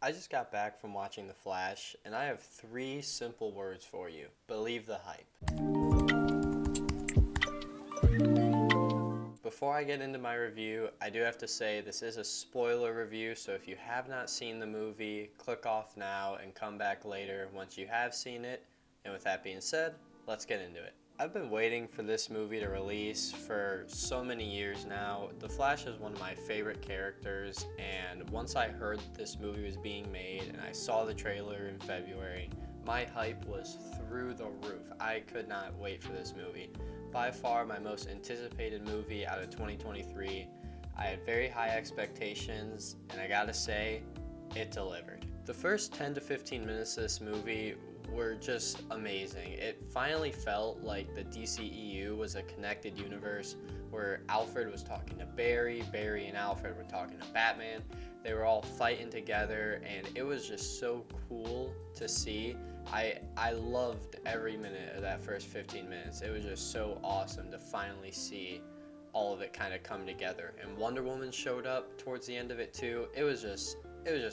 I just got back from watching The Flash, and I have three simple words for you. Believe the hype. Before I get into my review, I do have to say this is a spoiler review, so if you have not seen the movie, click off now and come back later once you have seen it. And with that being said, let's get into it. I've been waiting for this movie to release for so many years now. The Flash is one of my favorite characters, and once I heard this movie was being made and I saw the trailer in February, my hype was through the roof. I could not wait for this movie. By far my most anticipated movie out of 2023. I had very high expectations, and I gotta say, it delivered. The first 10 to 15 minutes of this movie were just amazing. It finally felt like the DCEU was a connected universe where Alfred was talking to Barry and Alfred were talking to Batman. They were all fighting together, and it was just so cool to see. I loved every minute of that first 15 minutes. It was just so awesome to finally see all of it kind of come together. And Wonder Woman showed up towards the end of it too. It was just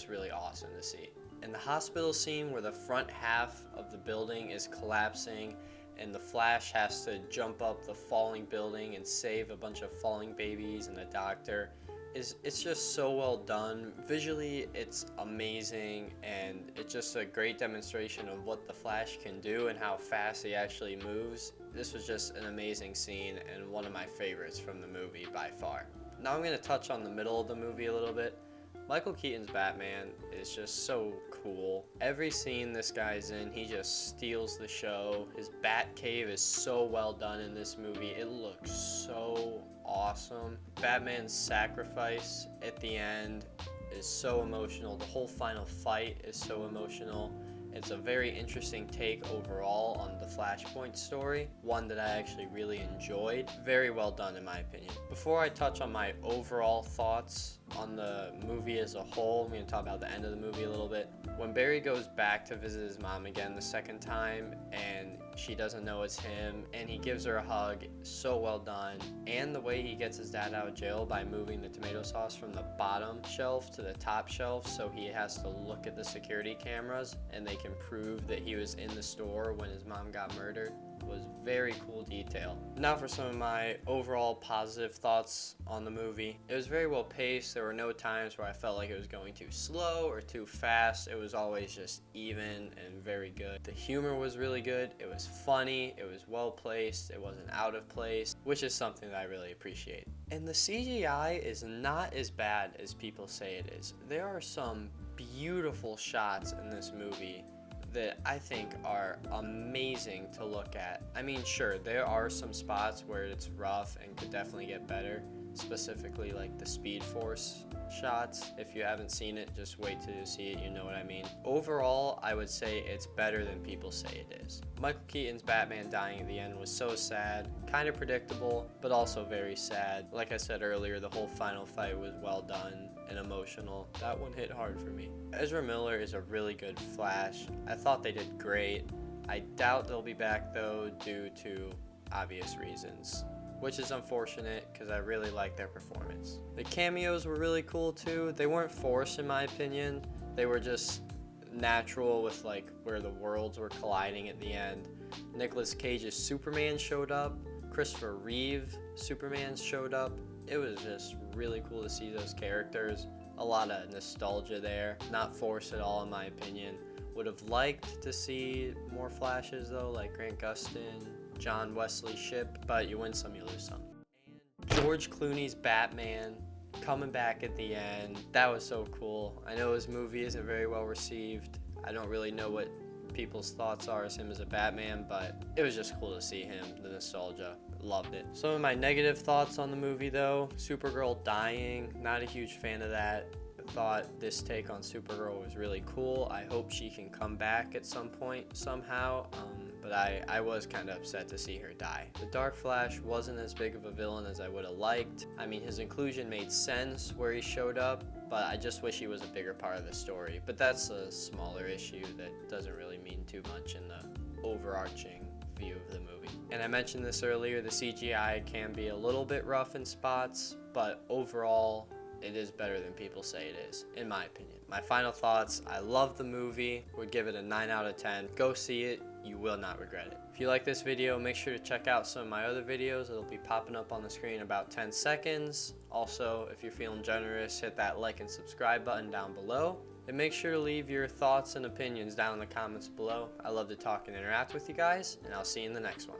really awesome to see. And the hospital scene where the front half of the building is collapsing and the Flash has to jump up the falling building and save a bunch of falling babies and the doctor, it's just so well done. Visually, it's amazing, and it's just a great demonstration of what the Flash can do and how fast he actually moves. This was just an amazing scene and one of my favorites from the movie by far. Now I'm going to touch on the middle of the movie a little bit. Michael Keaton's Batman is just so cool. Every scene this guy's in, he just steals the show. His Batcave is so well done in this movie. It looks so awesome. Batman's sacrifice at the end is so emotional. The whole final fight is so emotional. It's a very interesting take overall on the Flashpoint story, one that I actually really enjoyed. Very well done in my opinion. Before I touch on my overall thoughts on the movie as a whole, I'm going to talk about the end of the movie a little bit. When Barry goes back to visit his mom again the second time and she doesn't know it's him and he gives her a hug, so well done. And the way he gets his dad out of jail by moving the tomato sauce from the bottom shelf to the top shelf so he has to look at the security cameras and they can prove that he was in the store when his mom got murdered was very cool detail. Now for some of my overall positive thoughts on the movie. It was very well paced. There were no times where I felt like it was going too slow or too fast. It was always just even and very good. The humor was really good. It was funny. It was well placed. It wasn't out of place, which is something that I really appreciate. And the CGI is not as bad as people say it is. There are some beautiful shots in this movie that I think are amazing to look at. I mean, sure, there are some spots where it's rough and could definitely get better, specifically like the Speed Force shots. If you haven't seen it, just wait till you see it, you know what I mean. Overall, I would say it's better than people say it is. Michael Keaton's Batman dying at the end was so sad, kind of predictable, but also very sad. Like I said earlier, the whole final fight was well done and emotional. That one hit hard for me. Ezra Miller is a really good Flash. I thought they did great. I doubt they'll be back though due to obvious reasons, which is unfortunate because I really like their performance. The cameos were really cool too. They weren't forced in my opinion. They were just natural with like where the worlds were colliding at the end. Nicolas Cage's Superman showed up. Christopher Reeve Superman showed up. It was just really cool to see those characters. A lot of nostalgia there. Not forced at all in my opinion. Would have liked to see more Flashes though, like Grant Gustin, John Wesley Shipp, but you win some, you lose some. And George Clooney's Batman coming back at the end. That was so cool. I know his movie isn't very well received. I don't really know what people's thoughts are as him as a Batman, but it was just cool to see him, the nostalgia. Loved it. Some of my negative thoughts on the movie though, Supergirl dying, not a huge fan of that. I thought this take on Supergirl was really cool. I hope she can come back at some point somehow, but I was kind of upset to see her die. The Dark Flash wasn't as big of a villain as I would have liked. I mean, his inclusion made sense where he showed up, but I just wish he was a bigger part of the story. But that's a smaller issue that doesn't really mean too much in the overarching view of the movie. And I mentioned this earlier, the CGI can be a little bit rough in spots, but overall it is better than people say it is, in my opinion. my final thoughts, I love the movie, would give it a 9 out of 10. Go see it, you will not regret it. If you like this video, make sure to check out some of my other videos. It'll be popping up on the screen in about 10 seconds. Also, if you're feeling generous, hit that like and subscribe button down below. And make sure to leave your thoughts and opinions down in the comments below. I love to talk and interact with you guys, and I'll see you in the next one.